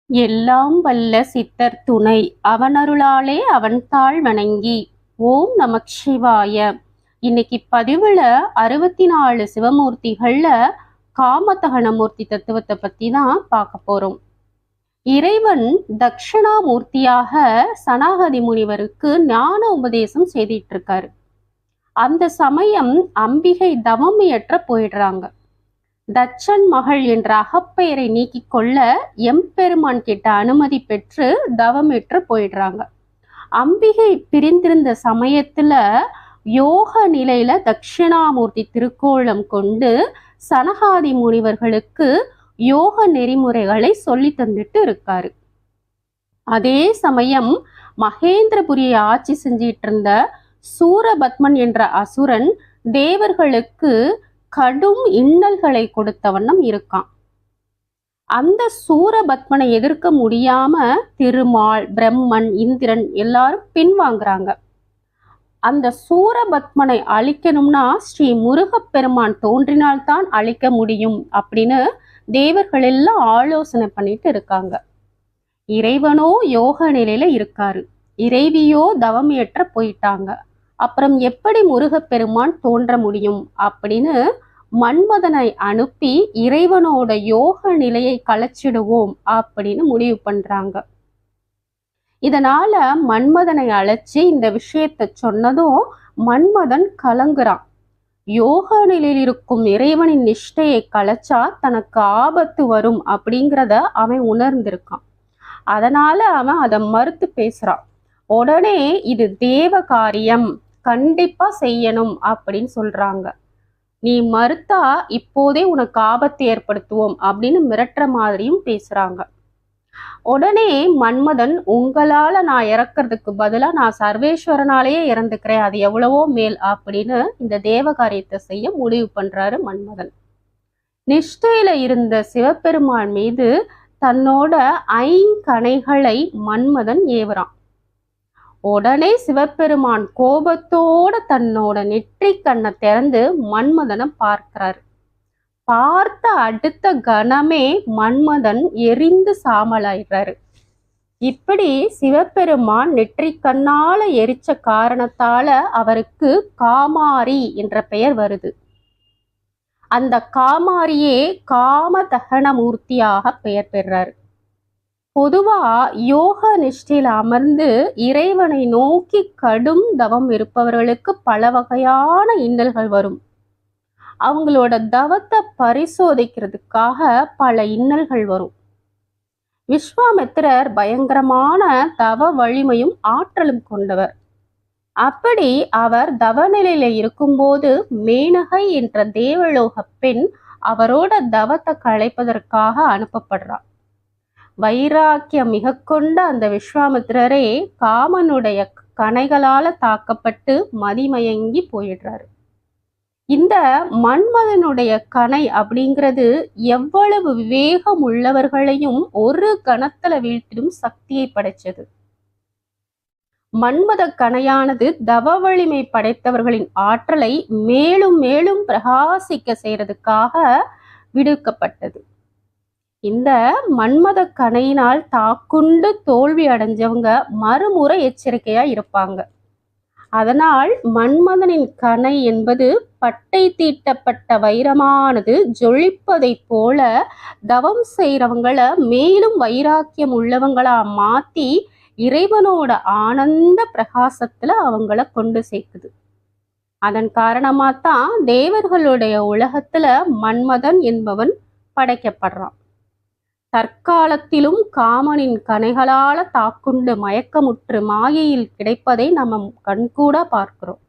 எல்லாம் வல்ல சித்தர் துணை அவனருளாலே அவன்தாள் வணங்கி. ஓம் நமச்சிவாய. இன்னைக்கு பதிவுல 64 சிவமூர்த்திகள்ல காமதகனமூர்த்தி தத்துவத்தை பத்தி தான் பார்க்க போறோம். இறைவன் தட்சிணாமூர்த்தியாக சனாகதி முனிவருக்கு ஞான உபதேசம் செய்திட்டு இருக்காரு. அந்த சமயம் அம்பிகை தவம் இயற்ற போயிடுறாங்க. தச்சன் மகள் என்ற அகப்பெயரை நீக்கிக் கொள்ள எம்பெருமான் கிட்ட அனுமதி பெற்று தவமேற்று போயிடுறாங்க. அம்பிகை பிரிந்திருந்த சமயத்துல யோக நிலையில தட்சிணாமூர்த்தி திருக்கோலம் கொண்டு சனகாதி முனிவர்களுக்கு யோக நெறிமுறைகளை சொல்லி தந்துட்டு இருக்காரு. அதே சமயம் மகேந்திரபுரியை ஆட்சி செஞ்சிட்டு இருந்த சூரபத்மன் என்ற அசுரன் தேவர்களுக்கு கடும் இன்னல்களை கொடுத்த வண்ணம் இருக்கான். அந்த சூரபத்மனை எதிர்க்க முடியாம திருமால், பிரம்மன், இந்திரன் எல்லாரும் பின்வாங்குறாங்க. அந்த சூரபத்மனை அழிக்கணும்னா ஸ்ரீ முருகப்பெருமான் தோன்றினால்தான் அழிக்க முடியும் அப்படின்னு தேவர்கள் எல்லாம் ஆலோசனை பண்ணிட்டு இருக்காங்க. இறைவனோ யோக நிலையில இருக்காரு, இறைவியோ தவம் ஏற்ற போயிட்டாங்க. அப்புறம் எப்படி முருகப்பெருமான் தோன்ற முடியும் அப்படின்னு மன்மதனை அனுப்பி இறைவனோட யோக நிலையை கலைச்சிடுவோம் அப்படின்னு முடிவு பண்றாங்க. இதனால மன்மதனை அழைச்சி இந்த விஷயத்த சொன்னதும் மன்மதன் கலங்குறான். யோக நிலையில் இருக்கும் இறைவனின் நிஷ்டையை கலைச்சா தனக்கு ஆபத்து வரும் அப்படிங்கிறத அவன் உணர்ந்திருக்கான். அதனால அவன் அதை மறுத்து பேசுறான். உடனே இது தேவ காரியம், கண்டிப்பா செய்யணும் அப்படின்னு சொல்றாங்க. நீ மறுத்தா இப்போதே உனக்கு ஆபத்து ஏற்படுத்துவோம் அப்படின்னு மிரட்டுற மாதிரியும் பேசுறாங்க. உடனே மன்மதன், உங்களால நான் இறக்கிறதுக்கு பதிலா நான் சர்வேஸ்வரனாலேயே இறந்துக்கிறேன், அது எவ்வளவோ மேல் அப்படின்னு இந்த தேவ காரியத்தை செய்ய முடிவு பண்றாரு மன்மதன். நிஷ்டையில இருந்த சிவபெருமான் மீது தன்னோட ஐங்கணைகளை மன்மதன் ஏவுறான். உடனே சிவபெருமான் கோபத்தோட தன்னோட நெற்றி கண்ணை திறந்து மன்மதனை பார்க்கிறாரு. பார்த்த அடுத்த கணமே மன்மதன் எரிந்து சாம்பலாயிடுறாரு. இப்படி சிவபெருமான் நெற்றி கண்ணால எரிச்ச காரணத்தால அவருக்கு காமாரி என்ற பெயர் வருது. அந்த காமாரியே காமதகன மூர்த்தியாக பெயர் பெறாரு. பொதுவா யோக நிஷ்டையில் அமர்ந்து இறைவனை நோக்கி கடும் தவம் இருப்பவர்களுக்கு பல வகையான இன்னல்கள் வரும். அவங்களோட தவத்தை பரிசோதிக்கிறதுக்காக பல இன்னல்கள் வரும். விஸ்வாமித்திரர் பயங்கரமான தவ வலிமையும் ஆற்றலும் கொண்டவர். அப்படி அவர் தவநிலையில இருக்கும்போது மேனகை என்ற தேவலோக பெண் அவரோட தவத்தை களைப்பதற்காக அனுப்பப்படுறார். வைராக்கியம் மிக கொண்ட அந்த விஸ்வாமித்திரரே காமனுடைய கணைகளால தாக்கப்பட்டு மதிமயங்கி போயிடுறாரு. இந்த மன்மதனுடைய கணை அப்படிங்கிறது எவ்வளவு விவேகம் உள்ளவர்களையும் ஒரு கணத்துல வீழ்த்திடும் சக்தியை படைச்சது. மன்மத கணையானது தவ வலிமை படைத்தவர்களின் ஆற்றலை மேலும் மேலும் பிரகாசிக்க செய்யறதுக்காக விடுக்கப்பட்டது. இந்த மன்மத கணையினால் தாக்குண்டு தோல்வி அடைஞ்சவங்க மறுமுறை எச்சரிக்கையா இருப்பாங்க. அதனால் மன்மதனின் கணை என்பது பட்டை தீட்டப்பட்ட வைரமானது ஜொலிப்பதை போல தவம் செய்யறவங்கள மேலும் வைராக்கியம் உள்ளவங்களா மாத்தி இறைவனோட ஆனந்த பிரகாசத்துல அவங்கள கொண்டு சேர்க்குது. அதன் காரணமாத்தான் தேவர்களுடைய உலகத்துல மன்மதன் என்பவன் படைக்கப்படுறான். தற்காலத்திலும் காமனின் கணைகளால தாக்குண்டு மயக்கமுற்று மாயையில் கிடைப்பதை நம்ம கண்கூட பார்க்கிறோம்.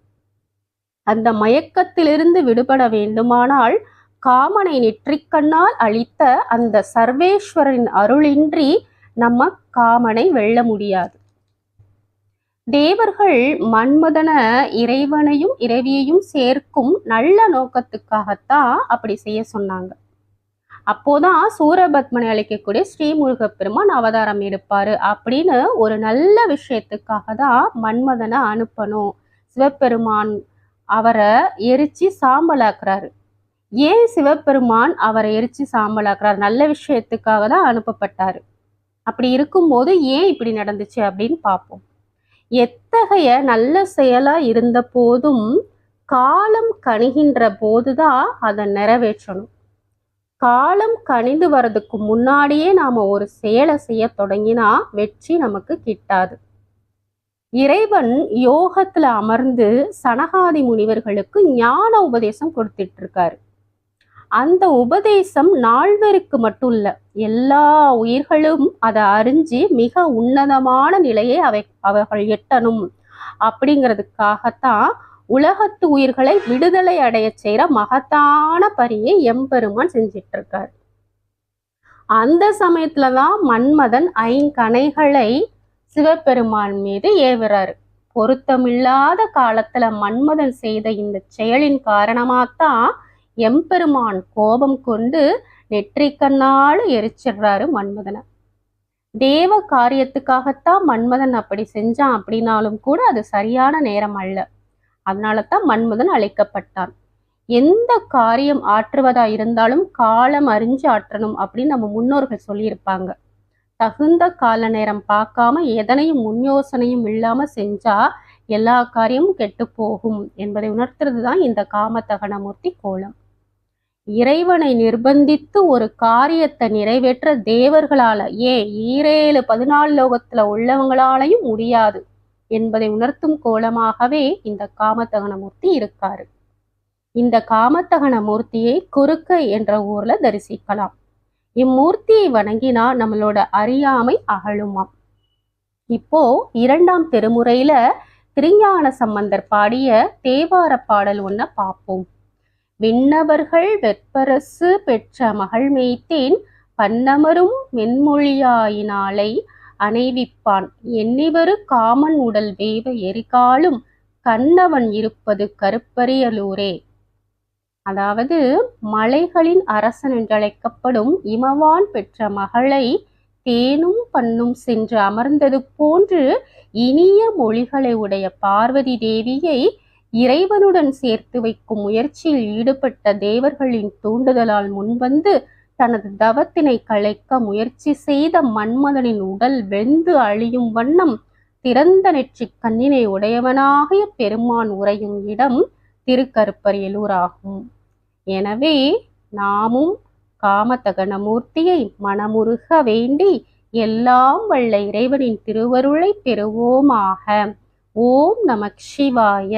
அந்த மயக்கத்திலிருந்து விடுபட வேண்டுமானால் காமனை நெற்றிக்கண்ணால் அளித்த அந்த சர்வேஸ்வரனின் அருளின்றி நம்ம காமனை வெல்ல முடியாது. தேவர்கள் மன்மதன இறைவனையும் இறைவியையும் சேர்க்கும் நல்ல நோக்கத்துக்காகத்தான் அப்படி செய்ய சொன்னாங்க. அப்போதான் சூரபத்மனை அழைக்கக்கூடிய ஸ்ரீமுருகப்பெருமான் அவதாரம் எடுப்பாரு அப்படின்னு ஒரு நல்ல விஷயத்துக்காக தான் மன்மதனை அனுப்பணும். சிவபெருமான் அவரை எரிச்சு சாம்பலாக்குறாரு. ஏன் சிவபெருமான் அவரை எரிச்சு சாம்பலாக்குறாரு? நல்ல விஷயத்துக்காக தான் அனுப்பப்பட்டாரு. அப்படி இருக்கும்போது ஏன் இப்படி நடந்துச்சு அப்படின்னு பார்ப்போம். எத்தகைய நல்ல செயலா இருந்த போதும் காலம் கணிகின்ற போதுதான் அதை நிறைவேற்றணும். காலம் கணிந்து வர்றதுக்கு முன்னாடியே நாம ஒரு செயலை செய்ய தொடங்கினா வெற்றி நமக்கு கிட்டாது. இறைவன் யோகத்துல அமர்ந்து சனகாதி முனிவர்களுக்கு ஞான உபதேசம் கொடுத்துட்டு இருக்காரு. அந்த உபதேசம் நால்வருக்கு மட்டும் இல்ல, எல்லா உயிர்களும் அதை அறிஞ்சு மிக உன்னதமான நிலையை அவர்கள் எட்டணும் அப்படிங்கிறதுக்காகத்தான் உலகத்து உயிர்களை விடுதலை அடைய செய்யற மகத்தான பணியை எம்பெருமான் செஞ்சிட்டு இருக்காரு. அந்த சமயத்துலதான் மன்மதன் ஐங்கணைகளை சிவபெருமான் மீது ஏவுறாரு. பொருத்தமில்லாத காலத்துல மன்மதன் செய்த இந்த செயலின் காரணமாத்தான் எம்பெருமான் கோபம் கொண்டு நெற்றிக்கண்ணால எரிச்சிடுறாரு மன்மதனை. தேவ காரியத்துக்காகத்தான் மன்மதன் அப்படி செஞ்சான் அப்படின்னாலும் கூட அது சரியான நேரம் அல்ல. அதனாலதான் மன்மதன் அழைக்கப்பட்டான். எந்த காரியம் ஆற்றுவதா இருந்தாலும் காலம் அறிஞ்சு ஆற்றணும் அப்படின்னு நம்ம முன்னோர்கள் சொல்லியிருப்பாங்க. தகுந்த கால நேரம் பார்க்காம எதனையும் முன் யோசனையும் இல்லாம செஞ்சா எல்லா காரியமும் கெட்டு போகும் என்பதை உணர்த்துறது தான் இந்த காமதகனமூர்த்தி கோலம். இறைவனை நிர்பந்தித்து ஒரு காரியத்தை நிறைவேற்ற தேவர்களால, ஏன் 14 லோகத்துல உள்ளவங்களாலையும் முடியாது என்பதை உணர்த்தும் கோலமாகவே இந்த காமதகனமூர்த்தி இருக்காரு. இந்த காமதகனமூர்த்தியை குறுக்கை என்ற ஊர்ல தரிசிக்கலாம். இம்மூர்த்தியை வணங்கினா நம்மளோட அறியாமை அகலுமாம். இப்போ 2ஆம் திருமுறையில திருஞான சம்பந்தர் பாடிய தேவார பாடல் ஒன்ன பார்ப்போம். விண்ணவர்கள் வெற்பரசு பெற்ற மகள் மேய்த்தேன் பன்னமரும் மென்மொழியாயினாலை அணைவிப்பான் எண்ணிவரு காமன் உடல் வேவ எரிகாலும் கண்ணவன் இருப்பது கருப்பரியலூரே. அதாவது மலைகளின் அரசன் என்றழைக்கப்படும் இமவான் பெற்ற மகளை தேனும் பண்ணும் சென்று அமர்ந்தது போன்று இனிய மொழிகளை உடைய பார்வதி தேவியை இறைவனுடன் சேர்த்து வைக்கும் முயற்சியில் ஈடுபட்ட தேவர்களின் தூண்டுதலால் முன்வந்து தனது தவத்தினை களைக்க முயற்சி செய்த மன்மதனின் உடல் வெந்து அழியும் வண்ணம் திறந்த நெற்றி கண்ணினை உடையவனாகிய பெருமான் உறையும் இடம் திருக்கருப்பரியலூர் ஆகும். எனவே நாமும் காமதகனமூர்த்தியை மனமுருக வேண்டி எல்லாம் வல்ல இறைவனின் திருவருளை பெறுவோமாக. ஓம் நமக் சிவாய.